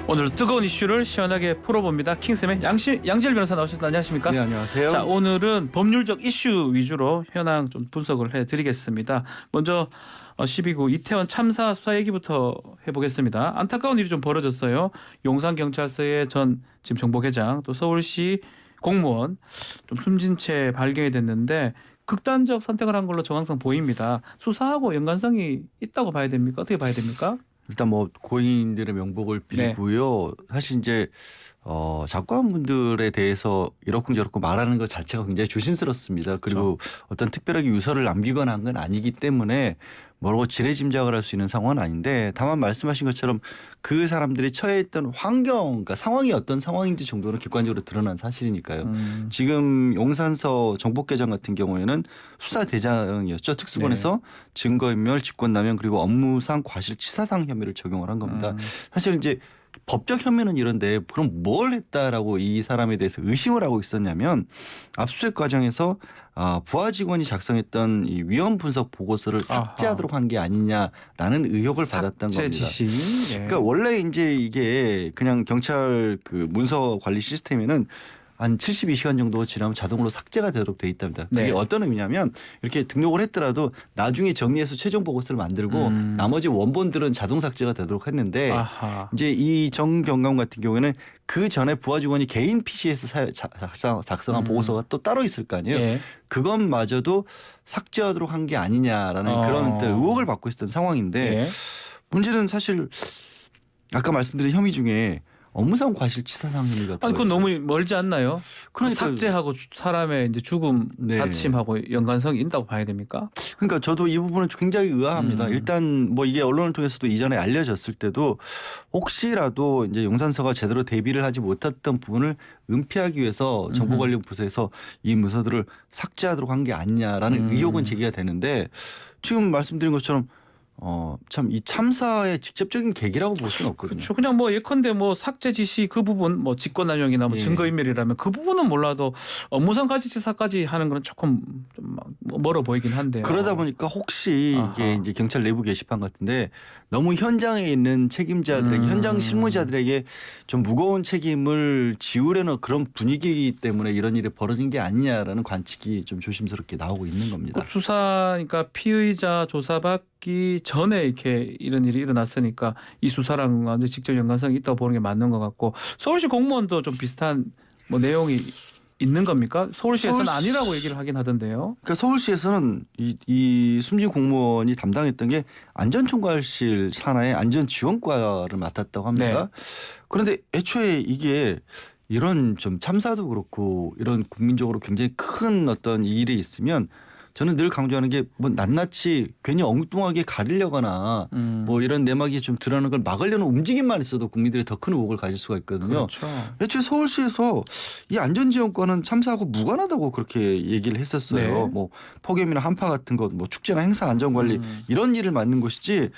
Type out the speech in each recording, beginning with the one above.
오늘 뜨거운 이슈를 시원하게 풀어봅니다. 킹쌤의 양지열 변호사 나오셨습니다. 안녕하십니까? 네, 안녕하세요. 자, 오늘은 법률적 이슈 위주로 현황 좀 분석을 해드리겠습니다. 먼저 12구 이태원 참사 수사 얘기부터 해보겠습니다. 안타까운 일이 좀 벌어졌어요. 용산경찰서의 전 지금 정보계장 또 서울시 공무원 좀 숨진 채 발견이 됐는데 극단적 선택을 한 걸로 정황상 보입니다. 수사하고 연관성이 있다고 봐야 됩니까? 어떻게 봐야 됩니까? 일단 뭐 고인들의 명복을 빌고요. 사실 이제 작가분들에 대해서 이렇쿵저렇쿵 말하는 것 자체가 굉장히 조심스럽습니다. 그리고 어떤 특별하게 유서를 남기거나 한 건 아니기 때문에 뭐라고 지레짐작을 할 수 있는 상황은 아닌데, 다만 말씀하신 것처럼 그 사람들이 처해있던 환경, 그러니까 상황이 어떤 상황인지 정도는 객관적으로 드러난 사실이니까요. 지금 용산서 정복계장 같은 경우에는 수사대장이었죠. 특수본에서 증거인멸, 직권남용 그리고 업무상 과실치사상 혐의를 적용을 한 겁니다. 사실 이제 법적 혐의는 이런데 그럼 뭘 했다라고 이 사람에 대해서 의심을 하고 있었냐면, 압수수색 과정에서 부하 직원이 작성했던 이 위험 분석 보고서를 삭제하도록 한 게 아니냐라는 의혹을 받았던 겁니다. 지시. 예. 그러니까 원래 이제 이게 그냥 경찰 그 문서 관리 시스템에는 한 72시간 정도 지나면 자동으로 삭제가 되도록 돼 있답니다. 그게 네. 어떤 의미냐면, 이렇게 등록을 했더라도 나중에 정리해서 최종 보고서를 만들고 나머지 원본들은 자동 삭제가 되도록 했는데, 이제 이 정경감 같은 경우에는 그 전에 부하 직원이 개인 PC에서 작성한 보고서가 또 따로 있을 거 아니에요. 예. 그것마저도 삭제하도록 한 게 아니냐라는 그런 의혹을 받고 있었던 상황인데, 예. 문제는 사실 아까 말씀드린 혐의 중에 업무상 과실치사상 혐의가 아니 그건 너무 멀지 않나요? 그러니까 삭제하고 사람의 이제 죽음, 다침하고 연관성이 있다고 봐야 됩니까? 그러니까 저도 이 부분은 굉장히 의아합니다. 일단 뭐 이게 언론을 통해서도 이전에 알려졌을 때도 혹시라도 이제 용산서가 제대로 대비를 하지 못했던 부분을 은폐하기 위해서 정보관련 부서에서 이 문서들을 삭제하도록 한 게 아니냐라는 의혹은 제기가 되는데, 지금 말씀드린 것처럼 참 이 참사의 직접적인 계기라고 볼 수는 없거든요. 그렇죠. 그냥 뭐 예컨대 뭐 삭제 지시 그 부분, 뭐 직권남용이나 뭐 증거인멸이라면 그 부분은 몰라도 업무상 과실치사까지 하는 건 조금 좀 멀어 보이긴 한데요. 그러다 보니까 혹시 이게 이제 경찰 내부 게시판 같은데 너무 현장에 있는 책임자들에게, 현장 실무자들에게 좀 무거운 책임을 지우려는 그런 분위기이기 때문에 이런 일이 벌어진 게 아니냐라는 관측이 좀 조심스럽게 나오고 있는 겁니다. 수사니까 피의자 조사받기 전에 이렇게 이런 일이 일어났으니까 이 수사랑 완전 직접 연관성이 있다고 보는 게 맞는 것 같고, 서울시 공무원도 좀 비슷한 뭐 내용이 있는 겁니까? 서울시에서는 아니라고 얘기를 하긴 하던데요. 그러니까 서울시에서는 이 숨진 공무원이 담당했던 게 안전총괄실 산하의 안전지원과를 맡았다고 합니다. 그런데 애초에 이게 이런 좀 참사도 그렇고 이런 국민적으로 굉장히 큰 어떤 일이 있으면 저는 늘 강조하는 게 뭐 낱낱이 괜히 엉뚱하게 가리려거나 뭐 이런 내막이 좀 드러나는 걸 막으려는 움직임만 있어도 국민들이 더 큰 의혹을 가질 수가 있거든요. 그렇죠. 애초에 서울시에서 이 안전지원과는 참사하고 무관하다고 그렇게 얘기를 했었어요. 뭐 폭염이나 한파 같은 것, 뭐 축제나 행사 안전관리 이런 일을 맡는 것이지,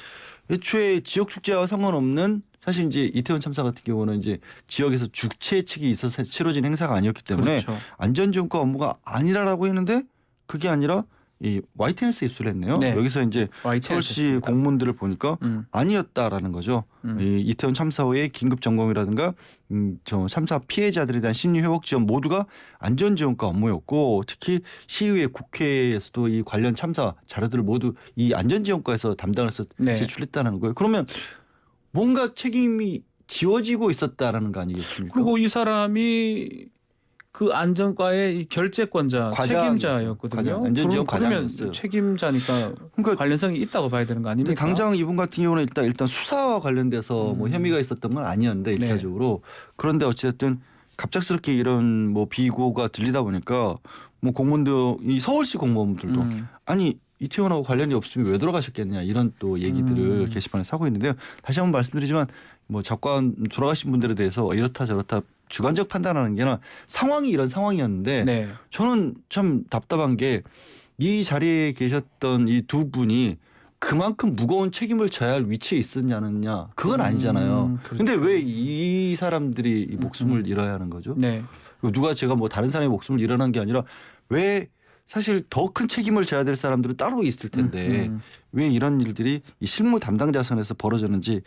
애초에 지역 축제와 상관없는, 사실 이제 이태원 참사 같은 경우는 이제 지역에서 주최 측이 있어서 치러진 행사가 아니었기 때문에 안전지원과 업무가 아니라라고 했는데, 그게 아니라 이 YTN에서 입수를 했네요. 여기서 이제 서울시 공문들을 보니까 아니었다라는 거죠. 이 이태원 참사 후에 긴급 점검이라든가 저 참사 피해자들에 대한 심리 회복 지원 모두가 안전지원과 업무였고, 특히 시의회, 국회에서도 이 관련 참사 자료들을 모두 이 안전지원과에서 담당을 해서 제출했다는 거예요. 그러면 뭔가 책임이 지워지고 있었다라는 거 아니겠습니까? 그리고 이 사람이 그 안전과의 이 결재권자, 책임자였거든요. 안전지원 그러면 과장이었어요. 책임자니까 그러니까 관련성이 있다고 봐야 되는 거 아닙니까? 당장 이분 같은 경우는 일단 수사와 관련돼서 뭐 혐의가 있었던 건 아니었는데 일차적으로. 그런데 어쨌든 갑작스럽게 이런 뭐 비고가 들리다 보니까 뭐 공무원도, 이 서울시 공무원들도 아니 이태원하고 관련이 없으면 왜 돌아가셨겠냐 이런 또 얘기들을 게시판에 사고 있는데요. 다시 한번 말씀드리지만 뭐 작관 돌아가신 분들에 대해서 이렇다 저렇다 주관적 판단하는 게 아니라 상황이 이런 상황이었는데, 저는 참 답답한 게 이 자리에 계셨던 이 두 분이 그만큼 무거운 책임을 져야 할 위치에 있었냐느냐, 그건 아니잖아요. 그런데 왜 이 사람들이 이 목숨을 잃어야 하는 거죠? 누가 제가 뭐 다른 사람의 목숨을 잃어난 게 아니라 왜 사실 더 큰 책임을 져야 될 사람들은 따로 있을 텐데 왜 이런 일들이 이 실무 담당자 선에서 벌어졌는지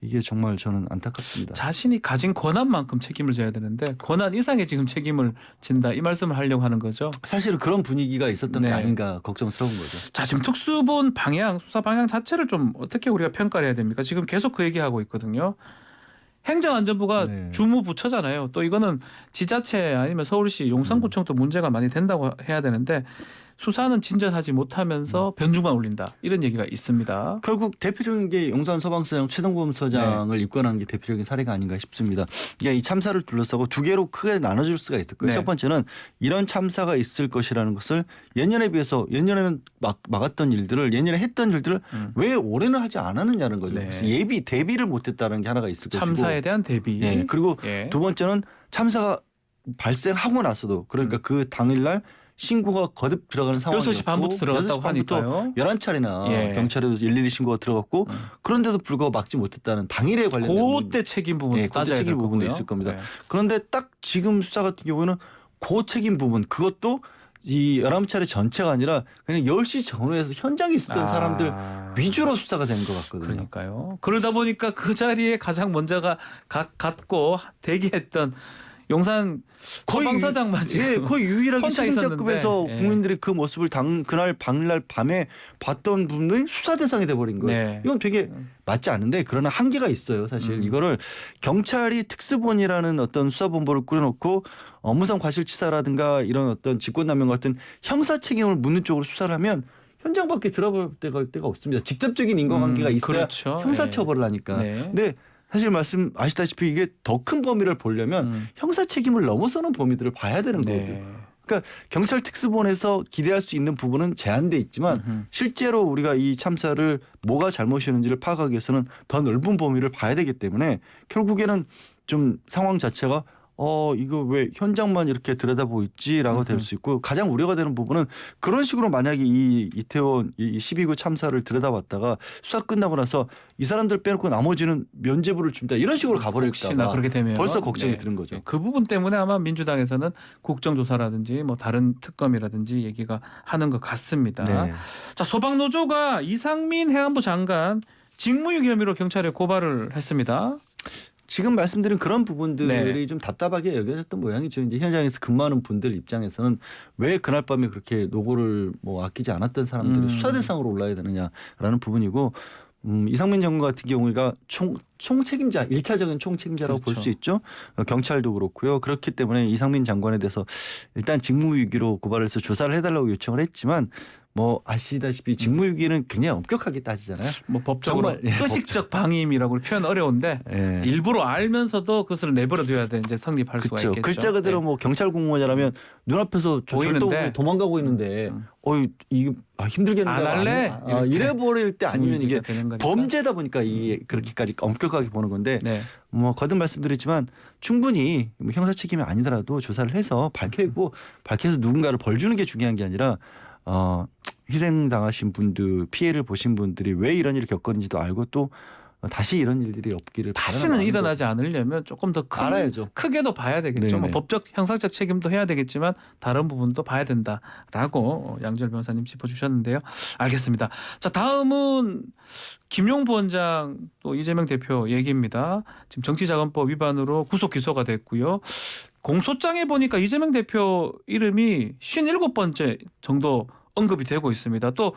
이게 정말 저는 안타깝습니다. 자신이 가진 권한만큼 책임을 져야 되는데 권한 이상의 지금 책임을 진다 이 말씀을 하려고 하는 거죠. 사실은 그런 분위기가 있었던 네. 게 아닌가 걱정스러운 거죠. 자, 지금 특수본 방향, 수사 방향 자체를 좀 어떻게 우리가 평가를 해야 됩니까? 지금 계속 그 얘기하고 있거든요. 행정안전부가 네. 주무부처잖아요. 또 이거는 지자체 아니면 서울시, 용산구청도 문제가 많이 된다고 해야 되는데 수사는 진전하지 못하면서 변죽만 올린다. 이런 얘기가 있습니다. 결국 대표적인 게 용산 서방서장 최동범 서장을 입건한 게 대표적인 사례가 아닌가 싶습니다. 그러니까 이 참사를 둘러싸고 두 개로 크게 나눠줄 수가 있을 거예요. 네. 첫 번째는 이런 참사가 있을 것이라는 것을 예년에 비해서 예년에는 막았던 일들을 예년에 했던 일들을 왜 올해는 하지 않았느냐는 거죠. 네. 그래서 대비를 못했다는 게 하나가 있을 것이고 참사에 대한 대비. 예, 그리고 예. 두 번째는 참사가 발생하고 나서도 그러니까 그 당일날 신고가 거듭 들어가는 상황이었고 6시 반부터 들어갔다고 6시 반부터 하니까요. 11차례나 예. 경찰에도 112 신고가 들어갔고 그런데도 불구하고 막지 못했다는 당일에 관련된 그때 책임 부분도 예, 따져야 될 책임 부분도 거고요. 있을 겁니다. 네. 그런데 딱 지금 수사 같은 경우는 그 책임 부분 그것도 이 11차례 전체가 아니라 그냥 10시 전후에서 현장에 있었던 사람들 위주로 수사가 된 것 같거든요. 그러니까요. 그러다 보니까 그 자리에 가장 먼저가 갔고 대기했던 용산 서방서장만 지금 예, 거의 유일하게 혼자 책임자급에서 있었는데, 예. 국민들이 그 모습을 그날 당일날 밤에 봤던 분들이 수사 대상이 돼버린 거예요. 네. 이건 되게 맞지 않은데 그러나 한계가 있어요. 사실 이거를 경찰이 특수본이라는 어떤 수사본부를 꾸려놓고 업무상 과실치사라든가 이런 어떤 직권남용 같은 형사 책임을 묻는 쪽으로 수사를 하면 현장 밖에 들어볼 때가 없습니다. 직접적인 인과관계가 있어야 그렇죠. 형사처벌을 하니까. 네. 근데 사실 아시다시피 이게 더 큰 범위를 보려면 형사 책임을 넘어서는 범위들을 봐야 되는 거거든요. 네. 그러니까 경찰 특수본에서 기대할 수 있는 부분은 제한돼 있지만 실제로 우리가 이 참사를 뭐가 잘못이었는지를 파악하기 위해서는 더 넓은 범위를 봐야 되기 때문에 결국에는 좀 상황 자체가 이거 왜 현장만 이렇게 들여다보고 있지라고 될 수 있고 가장 우려가 되는 부분은 그런 식으로 만약에 이 이태원 이 12구 참사를 들여다봤다가 수사 끝나고 나서 이 사람들 빼놓고 나머지는 면죄부를 준다 이런 식으로 가버릴까 혹시나 봐 그렇게 되면 벌써 걱정이 드는 거죠. 그 부분 때문에 아마 민주당에서는 국정조사라든지 뭐 다른 특검이라든지 얘기가 하는 것 같습니다. 네. 자, 소방노조가 이상민 해안부 장관 직무유기 혐의로 경찰에 고발을 했습니다. 지금 말씀드린 그런 부분들이 네. 좀 답답하게 여겨졌던 모양이죠. 이제 현장에서 근무하는 분들 입장에서는 왜 그날 밤에 그렇게 노고를 뭐 아끼지 않았던 사람들이 수사 대상으로 올라야 되느냐라는 부분이고 이상민 장관 같은 경우가 총책임자 1차적인 총책임자라고 볼 그렇죠. 수 있죠. 경찰도 그렇고요. 그렇기 때문에 이상민 장관에 대해서 일단 직무유기로 고발을 해서 조사를 해달라고 요청을 했지만 뭐 아시다시피 직무유기는 굉장히 엄격하게 따지잖아요. 뭐 법적으로 정말, 예, 의식적 방임이라고 표현 어려운데 예. 일부러 알면서도 그것을 내버려둬야 돼 이제 성립할 수가 그렇죠. 있겠죠. 글자 그대로 네. 뭐 경찰 공무원이라면 눈앞에서 보이는데. 절도 도망가고 있는데 이거 힘들겠는데 안 할래? 이렇게 이래 버릴 때 아니면 이게 되는 거니까. 범죄다 보니까 이게 그렇게까지 엄격하게 보는 건데 네. 뭐 거듭 말씀드리지만 충분히 뭐 형사 책임이 아니더라도 조사를 해서 밝혀서 누군가를 벌 주는 게 중요한 게 아니라 희생당하신 분들 피해를 보신 분들이 왜 이런 일을 겪었는지도 알고 또 다시 이런 일들이 없기를 다시는 일어나지 않으려면 조금 더 알아야죠. 크게도 봐야 되겠죠. 네네. 뭐 법적 형사적 책임도 해야 되겠지만 다른 부분도 봐야 된다라고 양지열 변호사님 짚어주셨는데요. 알겠습니다. 자, 다음은 김용 부원장 또 이재명 대표 얘기입니다. 지금 정치자금법 위반으로 구속 기소가 됐고요. 공소장에 보니까 이재명 대표 이름이 57번째 정도 언급이 되고 있습니다. 또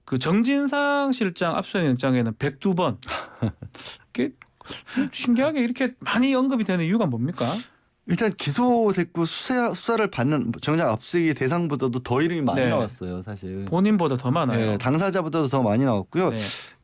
그 정진상 실장 압수영장에는 102번. 이게 신기하게 이렇게 많이 언급이 되는 이유가 뭡니까? 일단 기소됐고 수사를 받는 정작 압수수색의 대상보다도 더 이름이 많이 네. 나왔어요. 사실. 본인보다 더 많아요. 네, 당사자보다도 더 많이 나왔고요. 네.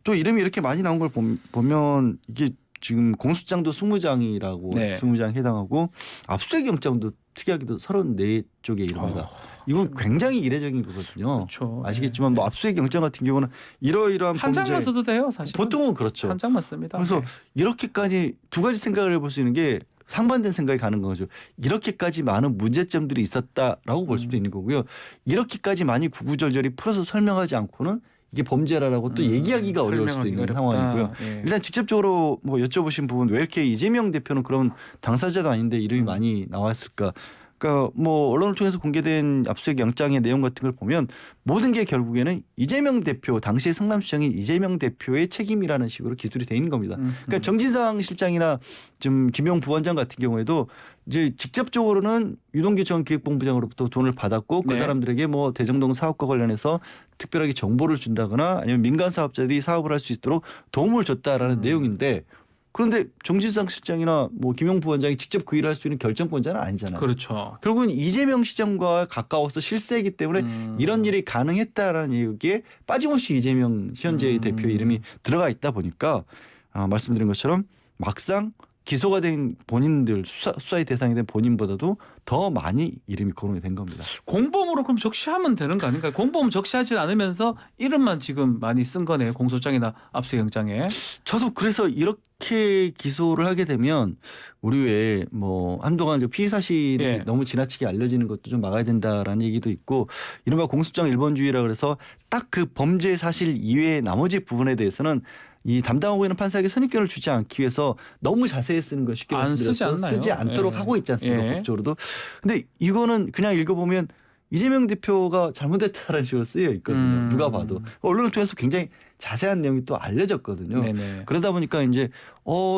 또 이름이 이렇게 많이 나온 걸 보면 이게 지금 공소장도 20장이라고 네. 20장 해당하고 압수수색 영장도 특이하게도 34쪽의 이름이다. 이건 굉장히 이례적인 거거든요. 그렇죠. 아시겠지만 뭐 압수수색 영장 같은 경우는 이러이러한 한 범죄 장만 써도 돼요, 사실. 보통은 그렇죠. 한 장만 씁니다. 그래서 네. 이렇게까지 두 가지 생각을 해볼 수 있는 게 상반된 생각이 가는 거죠. 이렇게까지 많은 문제점들이 있었다라고 볼 수도 있는 거고요. 이렇게까지 많이 구구절절히 풀어서 설명하지 않고는 이게 범죄라라고 또 얘기하기가 어려울 수도 있는 어렵다. 상황이고요. 예. 일단 직접적으로 뭐 여쭤보신 부분 왜 이렇게 이재명 대표는 그런 당사자도 아닌데 이름이 많이 나왔을까? 그러니까 뭐 언론을 통해서 공개된 압수수색 영장의 내용 같은 걸 보면 모든 게 결국에는 이재명 대표 당시의 성남시장인 이재명 대표의 책임이라는 식으로 기술이 돼 있는 겁니다. 그러니까 정진상 실장이나 좀 김용 부원장 같은 경우에도 이제 직접적으로는 유동규 전 기획본부장으로부터 돈을 받았고 그 네. 사람들에게 뭐 대정동 사업과 관련해서 특별하게 정보를 준다거나 아니면 민간 사업자들이 사업을 할 수 있도록 도움을 줬다라는 내용인데 그런데 정진상 실장이나 뭐 김용 부원장이 직접 그 일을 할 수 있는 결정권자는 아니잖아요. 그렇죠. 결국은 이재명 시장과 가까워서 실세이기 때문에 이런 일이 가능했다라는 얘기에 빠짐없이 이재명 현재 대표 이름이 들어가 있다 보니까 말씀드린 것처럼 막상 기소가 된 본인들 수사의 대상이 된 본인보다도 더 많이 이름이 거론이 된 겁니다. 공범으로 그럼 적시하면 되는 거 아닌가요? 공범 적시하지 않으면서 이름만 지금 많이 쓴 거네요. 공소장이나 압수영장에. 저도 그래서 이렇게 기소를 하게 되면 우리 왜 뭐 한동안 피의 사실이 예. 너무 지나치게 알려지는 것도 좀 막아야 된다라는 얘기도 있고 이른바 공소장 일본주의라 그래서 딱 그 범죄 사실 이외의 나머지 부분에 대해서는 이 담당하고 있는 판사에게 선입견을 주지 않기 위해서 너무 자세히 쓰는 걸 쉽게 안 쓰지 말씀드려서 않나요? 쓰지 않도록 예. 하고 있지 않습니까? 예. 법적으로도. 근데 이거는 그냥 읽어보면 이재명 대표가 잘못했다라는 식으로 쓰여 있거든요. 누가 봐도. 언론을 통해서 굉장히 자세한 내용이 또 알려졌거든요. 네네. 그러다 보니까 이제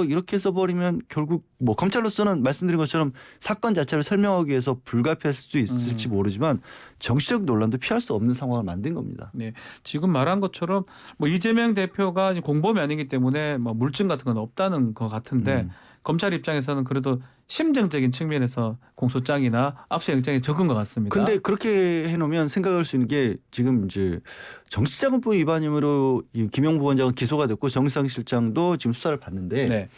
이렇게 써버리면 결국 뭐 검찰로서는 말씀드린 것처럼 사건 자체를 설명하기 위해서 불가피할 수도 있을지 모르지만 정치적 논란도 피할 수 없는 상황을 만든 겁니다. 네, 지금 말한 것처럼 뭐 이재명 대표가 공범이 아니기 때문에 뭐 물증 같은 건 없다는 것 같은데 검찰 입장에서는 그래도 심정적인 측면에서 공소장이나 압수영장에 적은 것 같습니다. 근데 그렇게 해놓으면 생각할 수 있는 게 지금 이제 정치자금법 위반혐의로 이 김용 부원장은 기소가 됐고 정상 실장도 지금 수사를 받는데 네.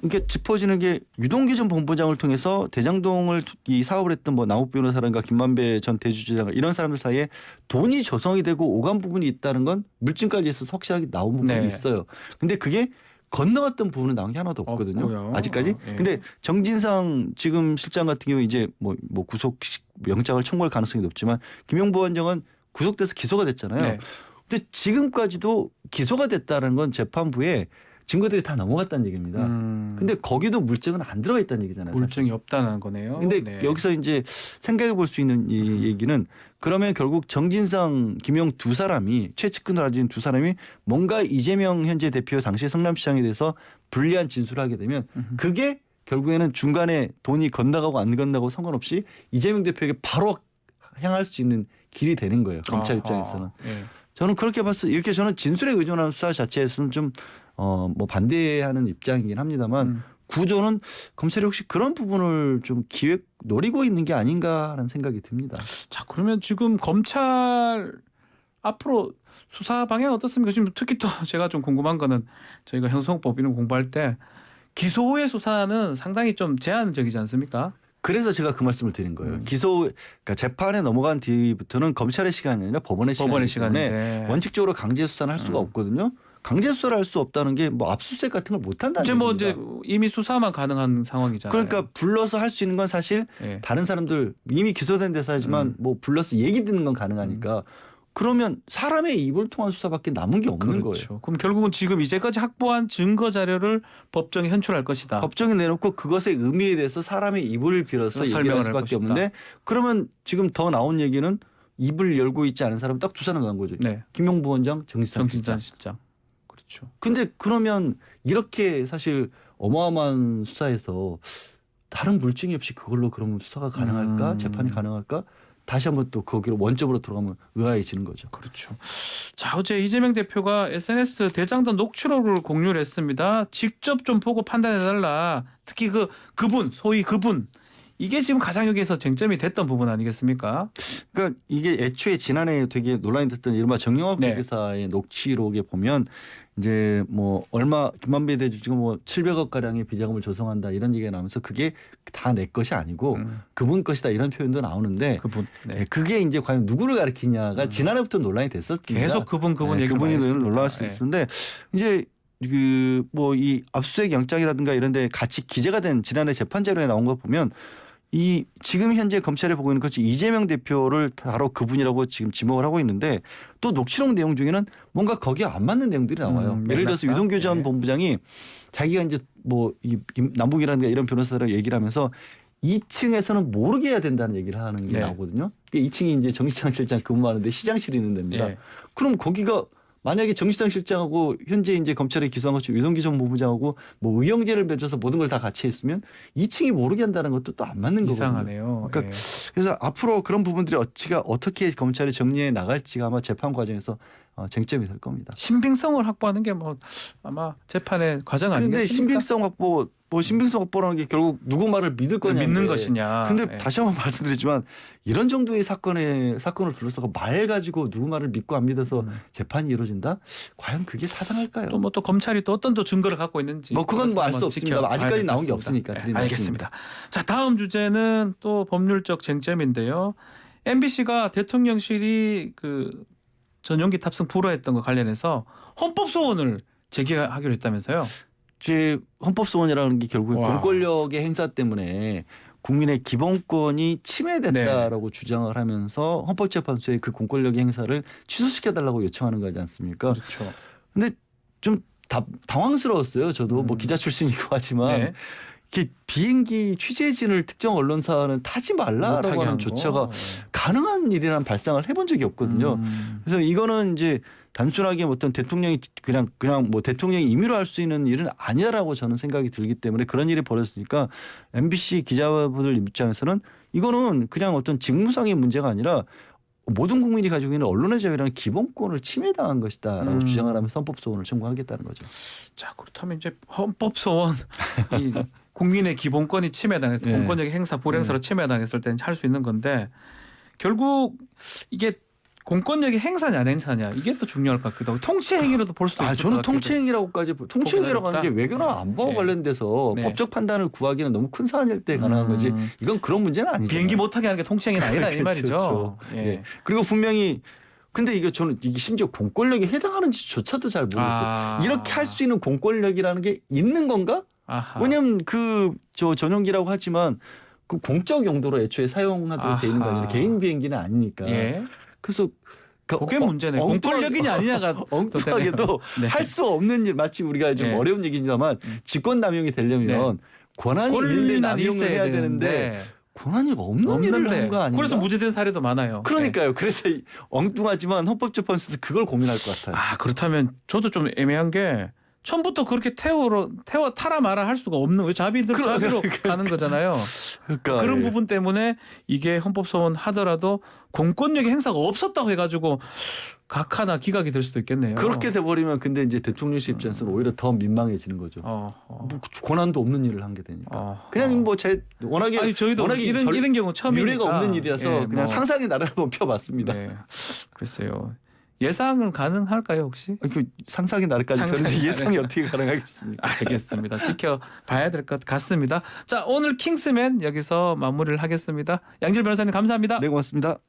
이게 짚어지는 게 유동규 전 본부장을 통해서 대장동을 이 사업을 했던 뭐 남욱 변호사라든가 김만배 전 대주주장 이런 사람들 사이에 돈이 조성이 되고 오간 부분이 있다는 건 물증까지 있어서 확실하게 나온 부분이 네. 있어요. 근데 그게 건너갔던 부분은 나온 게 하나도 없거든요. 없고요. 아직까지. 예. 근데 정진상 지금 실장 같은 경우 이제 뭐 구속 영장을 청구할 가능성이 높지만 김용 부원장은 구속돼서 기소가 됐잖아요. 네. 근데 지금까지도 기소가 됐다는 건 재판부에 증거들이 다 넘어갔다는 얘기입니다. 근데 거기도 물증은 안 들어가 있다는 얘기잖아요. 물증이 없다는 거네요. 근데 네. 여기서 이제 생각해 볼 수 있는 이 얘기는 그러면 결국 정진상, 김용 두 사람이 최측근을 가진 두 사람이 뭔가 이재명 현재 대표 당시 성남시장에 대해서 불리한 진술을 하게 되면 그게 결국에는 중간에 돈이 건너가고 안 건너가고 상관없이 이재명 대표에게 바로 향할 수 있는 길이 되는 거예요. 검찰 입장에서는. 네. 저는 그렇게 봤을 때 이렇게 저는 진술에 의존하는 수사 자체에서는 좀 뭐 반대하는 입장이긴 합니다만 구조는 검찰이 혹시 그런 부분을 좀 기획 노리고 있는 게 아닌가 하는 생각이 듭니다. 자, 그러면 지금 검찰 앞으로 수사 방향 어떻습니까? 지금 특히 또 제가 좀 궁금한 거는 저희가 형사법 이런 거 공부할 때 기소 후의 수사는 상당히 좀 제한적이지 않습니까? 그래서 제가 그 말씀을 드린 거예요. 그러니까 재판에 넘어간 뒤부터는 검찰의 시간이 아니라 법원의 법원의 시간이기 때문에 시간인데 원칙적으로 강제 수사는 할 수가 없거든요. 강제 수사를 할 수 없다는 게 뭐 압수수색 같은 걸 못 한다는 이제 뭐 얘기입니다. 이제 이미 수사만 가능한 상황이잖아요. 그러니까 불러서 할 수 있는 건 사실 예. 다른 사람들 이미 기소된 대사지만 뭐 불러서 얘기 듣는 건 가능하니까 그러면 사람의 입을 통한 수사밖에 남은 게 없는 거예요. 그렇죠. 그럼 결국은 지금 이제까지 확보한 증거 자료를 법정에 현출할 것이다. 법정에 내놓고 그것의 의미에 대해서 사람의 입을 빌어서 얘기할 설명을 할 수밖에 것이다. 없는데 그러면 지금 더 나온 얘기는 입을 열고 있지 않은 사람 딱 두 사람 나온 거죠. 네. 김용 부원장, 정진상 정진상 실장. 실장. 그렇죠. 근데 그러면 이렇게 사실 어마어마한 수사에서 다른 물증이 없이 그걸로 그러면 수사가 가능할까? 재판이 가능할까? 다시 한번 또 거기로 원점으로 돌아가면 의아해지는 거죠. 그렇죠. 자, 어제 이재명 대표가 SNS 대장동 녹취록을 공유를 했습니다. 직접 좀 보고 판단해달라. 특히 그분, 소위 그분. 이게 지금 가장 여기에서 쟁점이 됐던 부분 아니겠습니까? 그러니까 이게 애초에 지난해 되게 논란이 됐던 이른바 정영학 네. 회계사의 녹취록에 보면 이제 뭐 얼마 김만배 대주주가 뭐 700억 가량의 비자금을 조성한다 이런 얘기가 나오면서 그게 다 내 것이 아니고 그분 것이다 이런 표현도 나오는데 그분. 네. 예, 그게 이제 과연 누구를 가리키냐가 지난해부터 논란이 됐었습니다. 계속 그분 예, 얘기를 그분이 많이 했습니다. 논란할 수 예. 있었는데 이제 그 뭐 이 압수수색 영장이라든가 이런데 같이 기재가 된 지난해 재판 자료에 나온 거 보면 이 지금 현재 검찰이 보고 있는 것이 이재명 대표를 바로 그분이라고 지금 지목을 하고 있는데 또 녹취록 내용 중에는 뭔가 거기에 안 맞는 내용들이 나와요. 예를 들어서 맥락상? 유동규 전 예. 본부장이 자기가 이제 뭐 이 남북이라든가 이런 변호사들하고 얘기를 하면서 2층에서는 모르게 해야 된다는 얘기를 하는 게 네. 나오거든요. 2층이 이제 정시장 실장 근무하는데 시장실이 있는 데입니다. 예. 그럼 거기가 만약에 정시장 실장하고 현재 이제 검찰에 기소한 것처럼 유동기 전 본부장하고 뭐 의형제를 맺어서 모든 걸 다 같이 했으면 2층이 모르게 한다는 것도 또 안 맞는 거거든요. 이상하네요. 그러니까 예. 그래서 앞으로 그런 부분들이 어떻게 검찰이 정리해 나갈지가 아마 재판 과정에서 쟁점이 될 겁니다. 신빙성을 확보하는 게 뭐 아마 재판의 과정 아니겠습니까? 근데 신빙성 확보, 신빙성 확보라는 게 결국 누구 말을 믿을 거냐 믿는 것이냐. 근데 예. 다시 한번 말씀드리지만 이런 정도의 사건을 둘러싸고 말 가지고 누구 말을 믿고 안 믿어서 재판이 이루어진다? 과연 그게 타당할까요? 또 검찰이 또 어떤 또 증거를 갖고 있는지 뭐 그건 뭐 알 수 한번 없습니다. 지켜봐야 아직까지 될 것 나온 게 같습니다. 없으니까 네, 드리는 알겠습니다. 자, 다음 주제는 또 법률적 쟁점인데요. MBC가 대통령실이 그 전용기 탑승 불허했던 거 관련해서 헌법 소원을 제기하기로 했다면서요? 제 헌법 소원이라는 게 결국 와. 공권력의 행사 때문에 국민의 기본권이 침해됐다라고 주장을 하면서 헌법재판소에 그 공권력의 행사를 취소시켜달라고 요청하는 거지 않습니까? 그렇죠. 근데 좀 당황스러웠어요. 저도 뭐 기자 출신이고 하지만 네. 이렇게 비행기 취재진을 특정 언론사는 타지 말라라고 못하게 하는 한 조처가 거. 가능한 일이라는 발상을 해본 적이 없거든요. 그래서 이거는 이제 단순하게 어떤 대통령이 그냥 뭐 대통령이 임의로 할 수 있는 일은 아니라고 저는 생각이 들기 때문에 그런 일이 벌어졌으니까 MBC 기자분들 입장에서는 이거는 그냥 어떤 직무상의 문제가 아니라 모든 국민이 가지고 있는 언론의 자유라는 기본권을 침해당한 것이다라고 주장을 하면서 헌법 소원을 청구하겠다는 거죠. 자, 그렇다면 이제 헌법 소원 이 국민의 기본권이 침해당했을 때 네. 공권력의 행사 불행사로 침해당했을 때는 할 수 있는 건데 결국 이게 공권력의 행사냐 안 행사냐 이게 또 중요할 것 같기도 하고 통치 행위로도 볼 수도 있을 것 저는 같기도 통치행위라고까지 통치행위라고 하는 게 외교나 안보와 네. 관련돼서 네. 법적 판단을 구하기는 너무 큰 사안일 때 가능한 거지. 이건 그런 문제는 아니죠. 비행기 못하게 하는 게 통치 행위는 아니다 이 말이죠. 그렇죠. 예. 예. 그리고 분명히 근데 저는 이게 심지어 공권력에 해당하는지조차도 잘 모르겠어요. 이렇게 할 수 있는 공권력이라는 게 있는 건가? 아하. 왜냐하면 전용기라고 하지만 그 공적 용도로 애초에 사용하도록 돼 있는 거 아니라 아하. 개인 비행기는 아니니까. 예. 그래서 그게 문제네. 공권력이냐 아니냐가 엉뚱하게도 네. 할 수 없는 일 마치 우리가 좀 예. 어려운 얘기지만 직권 남용이 되려면 권한이 있는데 남용을 해야 되는데 권한이 없는 일을 한 거 아닌가? 그래서 무죄된 사례도 많아요. 그러니까요. 그래서 엉뚱하지만 헌법재판소에서 그걸 고민할 것 같아요. 아, 그렇다면 저도 좀 애매한 게 처음부터 그렇게 타라 마라 할 수가 없는 왜 자비로 가는 거잖아요. 그러니까 그런 예. 부분 때문에 이게 헌법 소원 하더라도 공권력의 행사가 없었다고 해가지고 각하나 기각이 될 수도 있겠네요. 그렇게 돼버리면 근데 이제 대통령실 입장에서는 오히려 더 민망해지는 거죠. 뭐 권한도 없는 일을 한 게 되니까. 그냥 뭐 워낙에 아니 저희도 이런 경우 처음이니까 유례가 없는 일이라서 예, 그냥 뭐. 상상의 나라를 한번 펴봤습니다. 네. 글쎄요. 예상은 가능할까요 혹시? 그 상상의 나라까지 펴는데 예상이 어떻게 가능하겠습니까? 알겠습니다. 지켜봐야 될 것 같습니다. 자, 오늘 킹스맨 여기서 마무리를 하겠습니다. 양질 변호사님 감사합니다. 네, 고맙습니다.